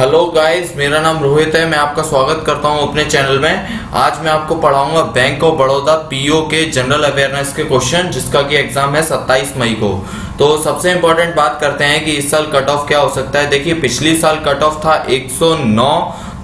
Hello guys, मेरा नाम रोहित है। मैं आपका स्वागत करता हूं अपने चैनल में। आज मैं आपको पढ़ाऊंगा बैंक ऑफ बड़ौदा पीओ के जनरल अवेयरनेस के क्वेश्चन, जिसका कि एग्जाम है 27 मई को। तो सबसे इंपॉर्टेंट बात करते हैं कि इस साल कट ऑफ क्या हो सकता है। देखिए, पिछली साल कट ऑफ था 109,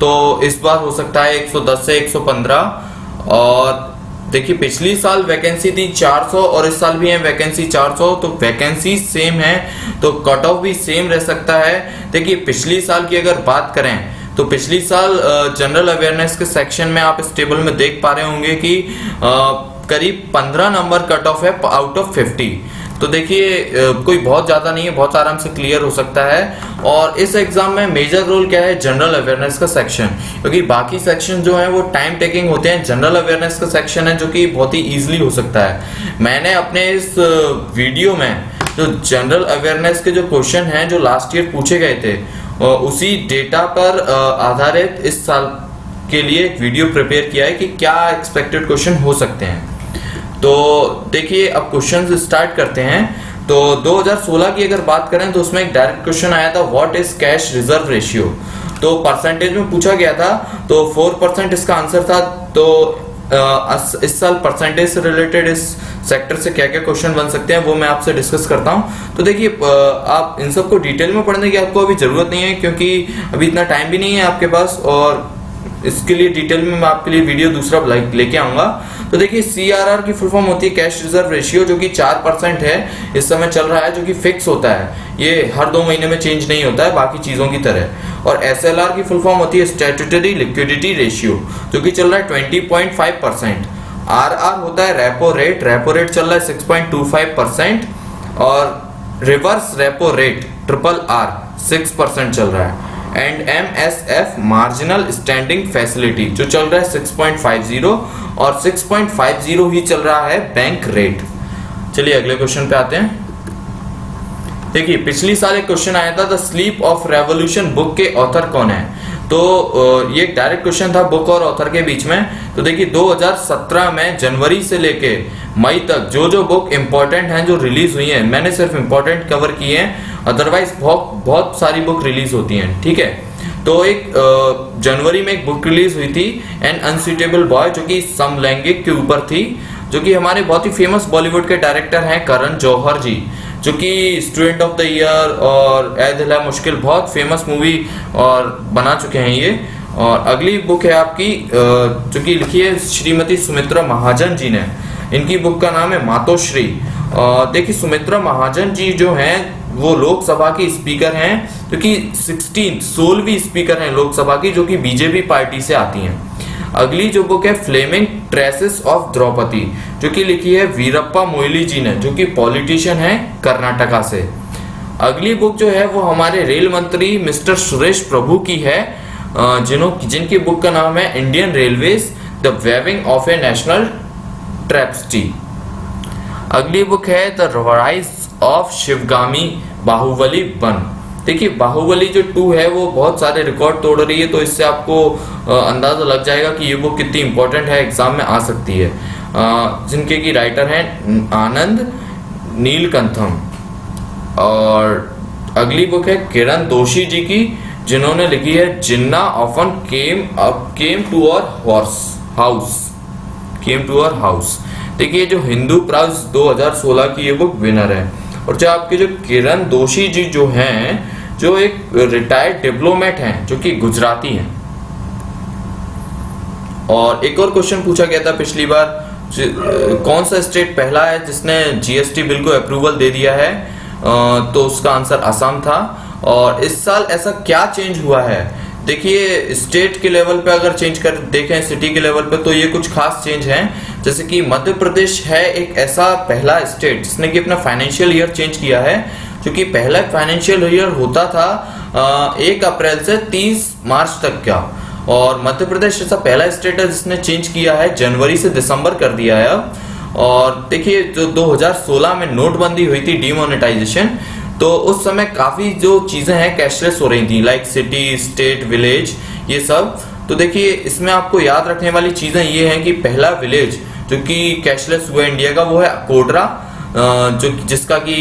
तो इस बार हो सकता है 110 से 115। और देखिए, पिछली साल वैकेंसी थी 400 और इस साल भी है वैकेंसी 400, तो वैकेंसी सेम है तो कट ऑफ भी सेम रह सकता है। देखिए, पिछली साल की अगर बात करें तो पिछली साल जनरल अवेयरनेस के सेक्शन में आप इस टेबल में देख पा रहे होंगे कि करीब 15 नंबर कट ऑफ है आउट ऑफ 50। तो देखिए, कोई बहुत ज्यादा नहीं है, बहुत आराम से क्लियर हो सकता है। और इस एग्जाम में मेजर रोल क्या है? जनरल अवेयरनेस का सेक्शन, क्योंकि बाकी सेक्शन जो है वो टाइम टेकिंग होते हैं। जनरल अवेयरनेस का सेक्शन है जो कि बहुत ही इजीली हो सकता है। मैंने अपने इस वीडियो में जो जनरल अवेयरनेस के जो क्वेश्चन हैं जो लास्ट ईयर पूछे गए थे, उसी डेटा पर आधारित इस साल के लिए एक वीडियो प्रिपेयर किया है कि क्या एक्सपेक्टेड क्वेश्चन हो सकते हैं। तो देखिए, अब क्वेश्चन स्टार्ट करते हैं। तो 2016 की अगर बात करें तो उसमें एक डायरेक्ट क्वेश्चन आया था, what is cash reserve ratio. तो परसेंटेज में पूछा गया था, तो 4% इसका आंसर था। तो इस साल परसेंटेज से रिलेटेड इस सेक्टर से क्या क्या क्वेश्चन बन सकते हैं वो मैं आपसे डिस्कस करता हूं। तो देखिए, आप इन सबको डिटेल में पढ़ने की आपको अभी जरूरत नहीं है, क्योंकि अभी इतना टाइम भी नहीं है आपके पास, और इसके लिए डिटेल में मैं आपके लिए वीडियो दूसरा लेके आऊंगा। तो देखिए, सीआरआर की फुल फॉर्म होती है कैश रिजर्व रेशियो, जो कि 4% है इस समय चल रहा है, जो कि फिक्स होता है। ये हर 2 महीने में चेंज नहीं होता है बाकी चीजों की तरह। और एसएलआर की फुल फॉर्म होती है स्टैट्यूटरी लिक्विडिटी रेशियो, जो कि चल रहा है 20.5%। आरआर होता है रेपो रेट चल रहा है 6.25%। और रिवर्स रेपो रेट RRR 6% चल रहा है। And MSF marginal standing facility जो चल रहा है 6.50, और 6.50 ही चल रहा है बैंक रेट। चलिए अगले क्वेश्चन पे आते हैं। देखिए, पिछली साल एक क्वेश्चन आया था, the sleep of revolution book के ऑथर कौन है। तो ये एक डायरेक्ट क्वेश्चन था बुक और ऑथर के बीच में। तो देखिए, 2017 में जनवरी से लेके मई तक जो बुक इंपॉर्टेंट हैं जो रिलीज हुई हैं, मैंने सिर्फ इंपॉर्टेंट कवर किए हैं, अदरवाइज बहुत सारी बुक रिलीज होती हैं, ठीक है। तो एक जनवरी में एक बुक रिलीज हुई थी, एन अनसुटेबल बॉय, जो कि समलैंगिक के ऊपर थी, जो कि हमारे बहुत ही फेमस बॉलीवुड के डायरेक्टर हैं करण जौहर जी, जो कि स्टूडेंट ऑफ द ईयर और ऐ दिल है मुश्किल बहुत फेमस मूवी और बना चुके हैं ये। और अगली बुक है आपकी जो कि लिखी है श्रीमती सुमित्रा महाजन जी ने। इनकी बुक का नाम है मातोश्री। देखिए, सुमित्रा महाजन जी जो हैं वो लोकसभा की स्पीकर हैं, जो कि 16वीं स्पीकर हैं लोकसभा की, जो कि बीजेपी पार्टी से आती हैं। अगली जो बुक है फ्लेमिंग ट्रेसेस ऑफ द्रौपदी, जो कि लिखी है वीरप्पा मोइली जी ने, जो कि पॉलिटिशियन है कर्नाटका से। अगली बुक जो है वो हमारे रेल मंत्री मिस्टर सुरेश प्रभु की है, जिनकी बुक का नाम है Indian railways the weaving of a national tapestry. अगली बुक है the rise of Sivagami Baahubali 1। देखिए, बाहुबली जो 2 है वो बहुत सारे रिकॉर्ड तोड़ रही है, तो इससे आपको अंदाजा लग जाएगा कि ये बुक कितनी इंपॉर्टेंट है, एग्जाम में आ सकती है। जिनके की राइटर हैं आनंद नीलकंठम। और अगली बुक है किरण दोशी जी की, जिन्होंने लिखी है Jinnah often came to our house. देखिए, जो हिंदू प्राइज 2016 की ये बुक विनर है। और जो आपके जो किरण दोशी जी जो हैं, जो एक रिटायर्ड डिप्लोमेट हैं, जो कि गुजराती हैं। और एक और क्वेश्चन पूछा गया था पिछली बार, कौन सा स्टेट पहला है जिसने जीएसटी बिल को अप्रूवल दे दिया है। तो उसका आंसर असम था। और इस साल ऐसा क्या चेंज हुआ है? देखिए, स्टेट के लेवल पे अगर चेंज कर देखें, सिटी के लेवल पे, तो ये कुछ खास चेंज हैं। जैसे कि मध्य प्रदेश है एक ऐसा पहला स्टेट जिसने कि अपना फाइनेंशियल ईयर चेंज किया है, जो कि पहला फाइनेंशियल ईयर होता था 1 अप्रैल से 30 मार्च तक का। और मध्य प्रदेश ऐसा पहला स्टेट है जिसने चेंज किया है, जनवरी से दिसंबर कर दिया है अब। और देखिए, जो 2016 में नोटबंदी हुई थी, डीमोनेटाइजेशन, तो उस समय काफी जो चीजें हैं कैशलेस हो रही थी, लाइक सिटी, स्टेट, विलेज, ये सब। तो देखिए, इसमें आपको याद रखने वाली चीजें ये हैं कि पहला विलेज जो कि कैशलेस हुआ इंडिया का वो है अकोडरा, जिसका कि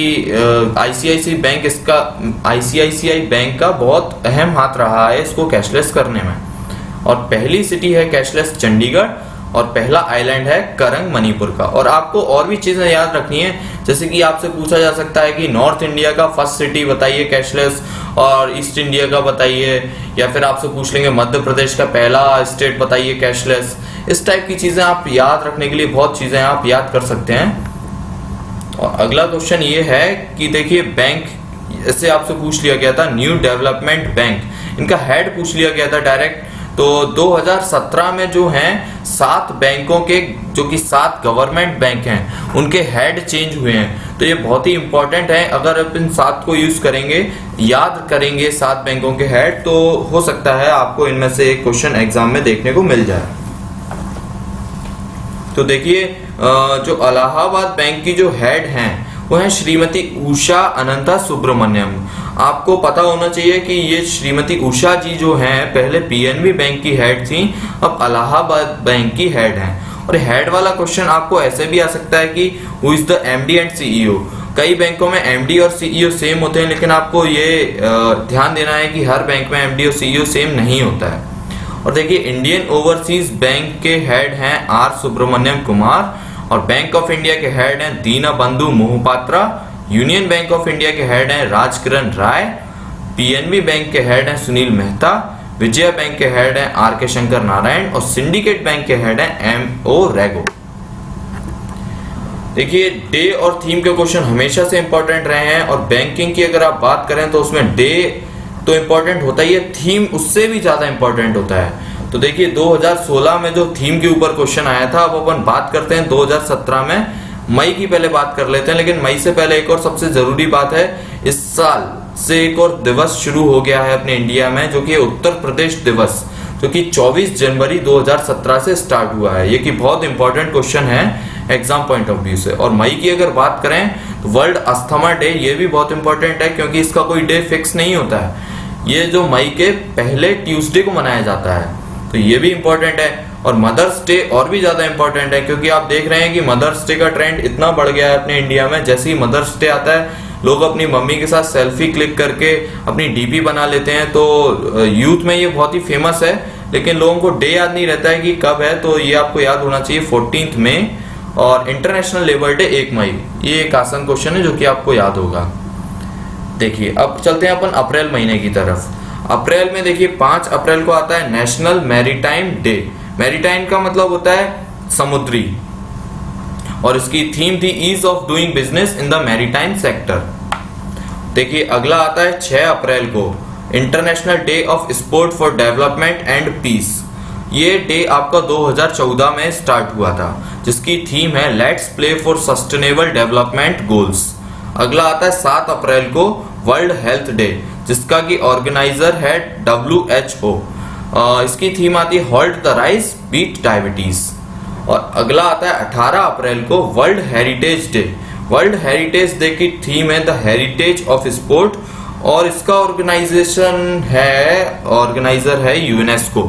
आईसीआईसीआई बैंक का बहुत अहम हाथ रहा है इसको कैशलेस करने में। और पहली सिटी है कैशलेस चंडीगढ़, और पहला आइलैंड है करंग मणिपुर का। और आपको और भी चीजें याद रखनी है, जैसे कि आपसे पूछा जा सकता है कि नॉर्थ इंडिया का फर्स्ट सिटी बताइए कैशलेस, और ईस्ट इंडिया का बताइए, या फिर आपसे पूछ लेंगे मध्य प्रदेश का पहला स्टेट बताइए कैशलेस। इस टाइप की चीजें आप याद रखने के लिए बहुत चीजें आप याद कर सकते हैं। और अगला क्वेश्चन ये है कि देखिए बैंक, इससे आपसे पूछ लिया गया था न्यू डेवलपमेंट बैंक, इनका हेड पूछ लिया गया था डायरेक्ट। तो 2017 में जो हैं 7 बैंकों के, जो कि 7 गवर्नमेंट बैंक हैं, उनके हेड चेंज हुए हैं। तो ये बहुत ही इंपॉर्टेंट है, अगर आप इन 7 को यूज करेंगे, याद करेंगे 7 बैंकों के हेड, तो हो सकता है आपको इनमें से एक क्वेश्चन एग्जाम में देखने को मिल जाए। तो देखिए जो इलाहाबाद बैंक की जो हेड हैं वो है श्रीमती उषा अनंता सुब्रमण्यम। आपको पता होना चाहिए कि ये श्रीमती उषा जी जो हैं पहले पीएनबी बैंक की हेड थी, अब इलाहाबाद बैंक की हेड हैं। और हेड वाला क्वेश्चन आपको ऐसे भी आ सकता है कि who is the MD and CEO. कई बैंकों में एमडी और सीईओ सेम होते हैं, लेकिन आपको ये ध्यान देना है कि हर बैंक में एमडी और सीईओ सेम नहीं होता है। और देखिए इंडियन ओवरसीज बैंक के हेड हैं आर सुब्रमण्यम कुमार, और बैंक ऑफ इंडिया के हेड हैं Dinabandhu Mohapatra, Union Bank of India के हेड हैं राजकिरण राय, पीएनबी बैंक के हेड हैं सुनील मेहता, विजया बैंक के हेड हैं आर के शंकर नारायण, और सिंडिकेट बैंक के हेड हैं एम ओ रेगो। देखिए डे और थीम के क्वेश्चन हमेशा से इंपॉर्टेंट रहे हैं, और बैंकिंग की अगर आप बात करें तो उसमें डे तो इंपॉर्टेंट होता ही है, थीम उससे भी ज्यादा इंपॉर्टेंट होता है। तो देखिए 2016 में जो थीम के ऊपर क्वेश्चन आया था, अब अपन बात करते हैं 2017 में। मई की पहले बात कर लेते हैं, लेकिन मई से पहले एक और सबसे जरूरी बात है, इस साल से एक और दिवस शुरू हो गया है अपने इंडिया में, जो कि उत्तर प्रदेश दिवस, जो कि 24 जनवरी 2017 से स्टार्ट हुआ है। ये कि बहुत इंपॉर्टेंट क्वेश्चन है एग्जाम पॉइंट ऑफ व्यू से। और मई की अगर बात करें तो वर्ल्ड अस्थमा डे, ये भी बहुत इंपॉर्टेंट है, क्योंकि इसका कोई डे फिक्स नहीं होता है, ये जो मई के पहले ट्यूसडे को मनाया जाता है, तो ये भी इंपॉर्टेंट है। और मदर्स डे और भी ज्यादा इंपॉर्टेंट है, क्योंकि आप देख रहे हैं कि मदर्स डे का ट्रेंड इतना बढ़ गया है अपने इंडिया में। जैसे ही मदर्स डे आता है, लोग अपनी मम्मी के साथ सेल्फी क्लिक करके अपनी डीपी बना लेते हैं। तो यूथ में ये बहुत ही फेमस है, लेकिन लोगों को डे याद नहीं रहता है कि कब है। तो ये आपको याद होना चाहिए 14 मई, और इंटरनेशनल लेबर डे 1 मई। ये एक आसान क्वेश्चन है जो कि आपको याद होगा। देखिए अब चलते हैं अपन अप्रैल महीने की तरफ। अप्रैल में देखिए 5 अप्रैल को आता है नेशनल मैरीटाइम डे। मैरीटाइम का मतलब होता है समुद्री, और इसकी थीम थी ease of doing business in the maritime sector. देखिए अगला आता है 6 अप्रैल को International Day of Sport for Development and Peace. ये डे आपका 2014 में स्टार्ट हुआ था, जिसकी थीम है let's play for sustainable development goals. अगला आता है 7 अप्रैल को वर्ल्ड हेल्थ डे, जिसका की ऑर्गेनाइजर है WHO। इसकी थीम आती है halt the rise beat diabetes. और अगला आता है 18 अप्रैल को World Heritage Day. World Heritage Day की थीम है द हेरिटेज ऑफ स्पोर्ट, और इसका ऑर्गेनाइजर है यूनेस्को।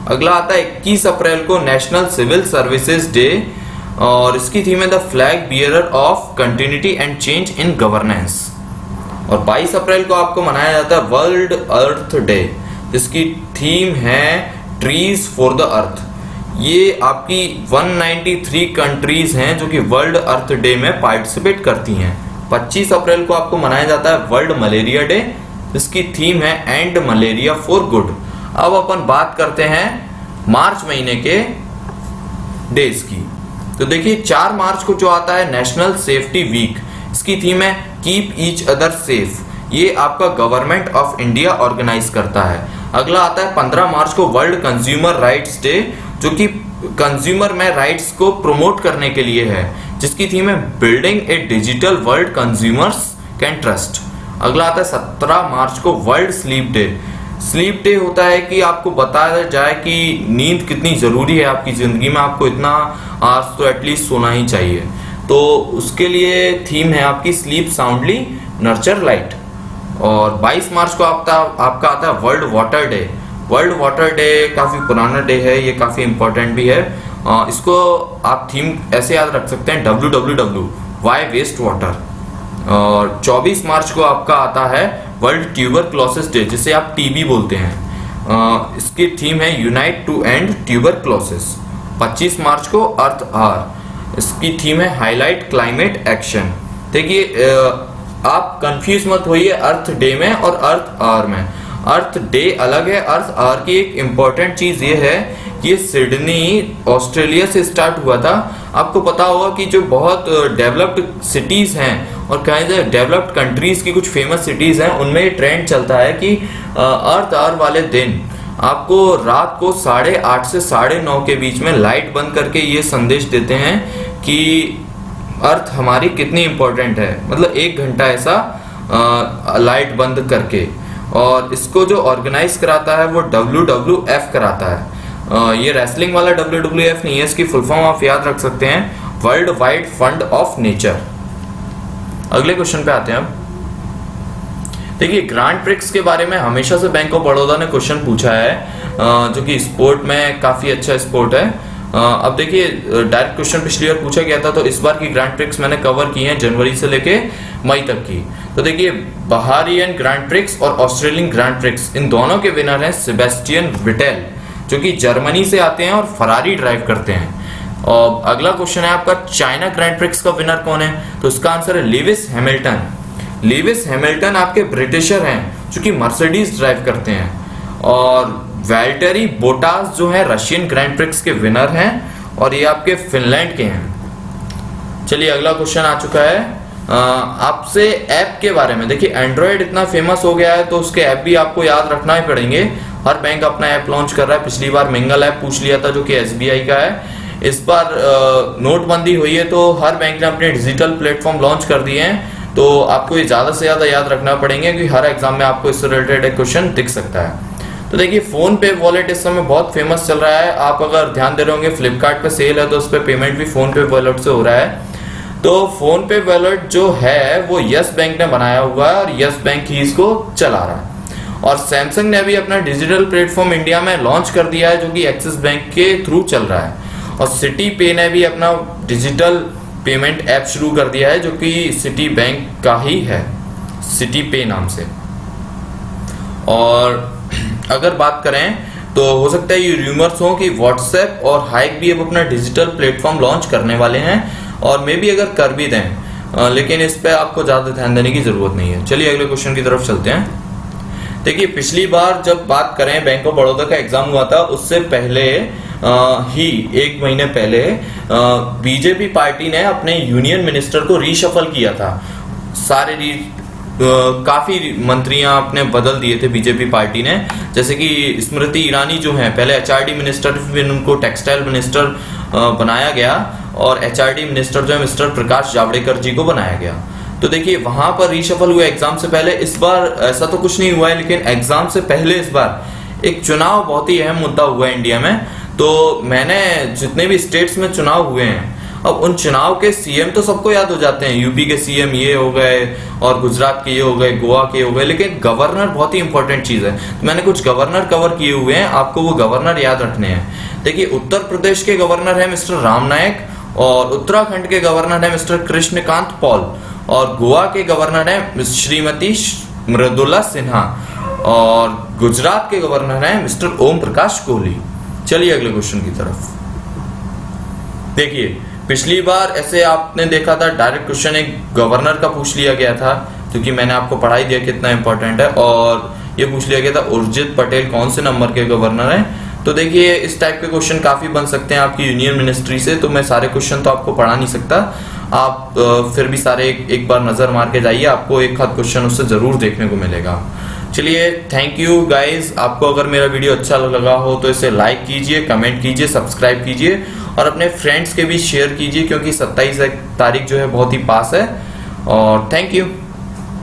अगला आता है 21 अप्रैल को नेशनल सिविल सर्विसेज डे, और इसकी थीम है the flag bearer of continuity and change in governance. और 22 अप्रैल को आपको मनाया जाता है वर्ल्ड अर्थ डे, जिसकी थीम है ट्रीज फॉर द अर्थ। ये आपकी 193 कंट्रीज हैं जो कि वर्ल्ड अर्थ डे में पार्टिसिपेट करती हैं। 25 अप्रैल को आपको मनाया जाता है वर्ल्ड मलेरिया डे, जिसकी थीम है एंड मलेरिया फॉर गुड। अब अपन बात करते हैं मार्च महीने के डेज की। तो देखिए 4 मार्च को जो आता है नेशनल सेफ्टी वीक, इसकी थीम है कीप ईच अदर सेफ। ये आपका गवर्नमेंट ऑफ इंडिया ऑर्गेनाइज करता है। अगला आता है 15 मार्च को वर्ल्ड कंज्यूमर राइट्स डे, जो कि कंज्यूमर में राइट्स को प्रमोट करने के लिए है, जिसकी थीम है building A digital world consumers can trust. अगला आता है 17 मार्च को world sleep day. Sleep day होता है कि आपको बताया जाए कि नींद कितनी जरूरी है आपकी जिंदगी में, आपको इतना आज तो एटलीस्ट सोना ही चाहिए। तो उसके लिए थीम है आपकी स्लीप साउंडली नर्चर लाइट। और 22 मार्च को आपका आता है world water day. World water day काफी पुराना डे है, ये काफी इंपॉर्टेंट भी है। इसको आप थीम ऐसे याद रख सकते हैं WWW वाई वेस्ट वाटर। और 24 मार्च को आपका आता है वर्ल्ड ट्यूबरक्लोसिस डे, जिसे आप टीबी बोलते हैं। इसकी थीम है यूनाइट टू एंड ट्यूबरक्लोसिस। 25 मार्च को अर्थ आवर, इसकी थीम है हाईलाइट क्लाइमेट एक्शन। देखिए आप कंफ्यूज मत होइए अर्थ डे में और अर्थ आवर में। अर्थ डे अलग है, अर्थ आवर की एक इंपॉर्टेंट चीज ये है कि सिडनी ऑस्ट्रेलिया से स्टार्ट हुआ था। आपको पता होगा कि जो बहुत डेवलप्ड सिटीज हैं और कहीं डेवलप्ड कंट्रीज की कुछ फेमस सिटीज हैं, उनमें ये ट्रेंड चलता है कि अर्थ आवर वाले दिन आपको रात को 8:30 से 9:30 के बीच में लाइट बंद करके ये संदेश देते हैं कि अर्थ हमारी कितनी इंपॉर्टेंट है। मतलब 1 घंटा ऐसा लाइट बंद करके। और इसको जो ऑर्गेनाइज कराता है वो WWF कराता है। ये रेसलिंग वाला WWF नहीं है, इसकी फुल फॉर्म आप याद रख सकते हैं, world wide fund of nature. अगले क्वेश्चन पे आते हैं अब। देखिए ग्रांड प्रिक्स के बारे में हमेशा से बैंक ऑफ बड़ौदा ने क्वेश्चन पूछा है, जो कि स्पोर्ट में काफी अच्छा स्पोर्ट है। अब देखिए डायरेक्ट क्वेश्चन पिछली बार पूछा गया था, तो इस बार की ग्रांड प्रिक्स मैंने कवर की हैं जनवरी से लेके मई तक की। तो देखिए बहारियन ग्रांड प्रिक्स और ऑस्ट्रेलियन ग्रांड प्रिक्स, इन दोनों के विनर हैं सेबेस्टियन वेटेल, जो कि जर्मनी से आते हैं और फरारी ड्राइव करते हैं। और अगला क्वेश्चन है आपका, चाइना ग्रैंड प्रिक्स का विनर कौन है? तो इसका आंसर है लेविस हैमिल्टन। लेविस हैमिल्टन आपके ब्रिटिशर हैं जो कि मर्सिडीज ड्राइव करते हैं। और वैल्टेरी बोटास जो है रशियन ग्रैंड प्रिक्स के विनर हैं और ये आपके फिनलैंड के हैं। चलिए अगला क्वेश्चन आ चुका है आपसे ऐप के बारे में। देखिए एंड्रॉयड इतना फेमस हो गया है तो उसके ऐप भी आपको याद रखना ही पड़ेंगे। हर बैंक अपना ऐप लॉन्च कर रहा है। पिछली बार मिंगल ऐप पूछ लिया था जो कि SBI का है। इस बार नोटबंदी हुई है तो हर बैंक ने अपने डिजिटल प्लेटफॉर्म लॉन्च कर दिए हैं, तो आपको ये ज्यादा से ज्यादा याद रखना पड़ेंगे क्योंकि हर एग्जाम में आपको इससे रिलेटेड एक क्वेश्चन दिख सकता है। तो देखिए फोन पे वॉलेट इस समय बहुत फेमस चल रहा है। आप अगर ध्यान दे रहे होंगे फ्लिपकार्ट पे सेल है तो उस पर पेमेंट भी फोन पे वॉलेट से हो रहा है। तो फोन पे वॉलेट जो है वो यस बैंक ने बनाया हुआ है और यस बैंक ही इसको चला रहा है। और सैमसंग ने भी अपना डिजिटल प्लेटफॉर्म इंडिया में लॉन्च कर दिया है जो कि एक्सिस बैंक के थ्रू चल रहा है। और सिटी पे ने भी अपना डिजिटल पेमेंट ऐप शुरू कर दिया है जो कि सिटी बैंक का ही है, सिटी पे नाम से। और अगर बात करें तो हो सकता है ये रूमर्स हो कि व्हाट्सएप और हाइक भी अब अपना डिजिटल प्लेटफॉर्म लॉन्च करने वाले हैं और मे भी अगर कर भी दें, लेकिन इस पे आपको ज्यादा ध्यान देने की जरूरत नहीं है। चलिए अगले क्वेश्चन की तरफ चलते हैं। देखिए पिछली बार जब बात करें बैंक ऑफ बड़ौदा का एग्जाम हुआ था उससे पहले ही 1 महीने पहले बीजेपी पार्टी ने अपने यूनियन मिनिस्टर को रीशफल किया था। काफी मंत्रियां अपने बदल दिए थे बीजेपी पार्टी ने, जैसे कि स्मृति ईरानी जो हैं पहले HRD मिनिस्टर, फिर उनको टेक्सटाइल मिनिस्टर बनाया गया और HRD मिनिस्टर जो है मिस्टर प्रकाश जावड़ेकर जी को बनाया गया। तो देखिए वहां पर रीशफल हुआ एग्जाम से पहले। इस बार ऐसा तो कुछ नहीं हुआ है, लेकिन एग्जाम से पहले इस बार एक चुनाव बहुत ही अहम मुद्दा हुआ है इंडिया में। तो मैंने जितने भी स्टेट्स में चुनाव हुए हैं, अब उन चुनाव के सीएम तो सबको याद हो जाते हैं, यूपी के सीएम ये हो गए और गुजरात के ये हो गए, गोवा के हो गए, लेकिन गवर्नर बहुत ही इंपॉर्टेंट चीज है। तो मैंने कुछ गवर्नर कवर किए हुए हैं, आपको वो गवर्नर याद रखने हैं। देखिए उत्तर प्रदेश के गवर्नर है मिस्टर राम नायक और उत्तराखंड के गवर्नर है मिस्टर कृष्णकांत पॉल और गोवा के गवर्नर है श्रीमती मृदुला सिन्हा और गुजरात के गवर्नर है मिस्टर ओम प्रकाश कोहली। चलिए अगले क्वेश्चन की तरफ। देखिए पिछली बार ऐसे आपने देखा था डायरेक्ट क्वेश्चन एक गवर्नर का पूछ लिया गया था, क्योंकि मैंने आपको पढ़ाई दिया कितना इंपॉर्टेंट है, और ये पूछ लिया गया था उर्जित पटेल कौन से नंबर के गवर्नर हैं। तो देखिए इस टाइप के क्वेश्चन काफी बन सकते हैं आपकी यूनियन मिनिस्ट्री से, तो मैं सारे क्वेश्चन तो आपको पढ़ा नहीं सकता। आप फिर भी सारे एक बार नजर मार के जाइए, आपको एक आध क्वेश्चन उससे जरूर देखने को मिलेगा। चलिए थैंक यू गाइज। आपको अगर मेरा वीडियो अच्छा लगा हो तो इसे लाइक कीजिए, कमेंट कीजिए, सब्सक्राइब कीजिए और अपने फ्रेंड्स के भी शेयर कीजिए, क्योंकि 27 तारीख जो है बहुत ही पास है। और थैंक यू।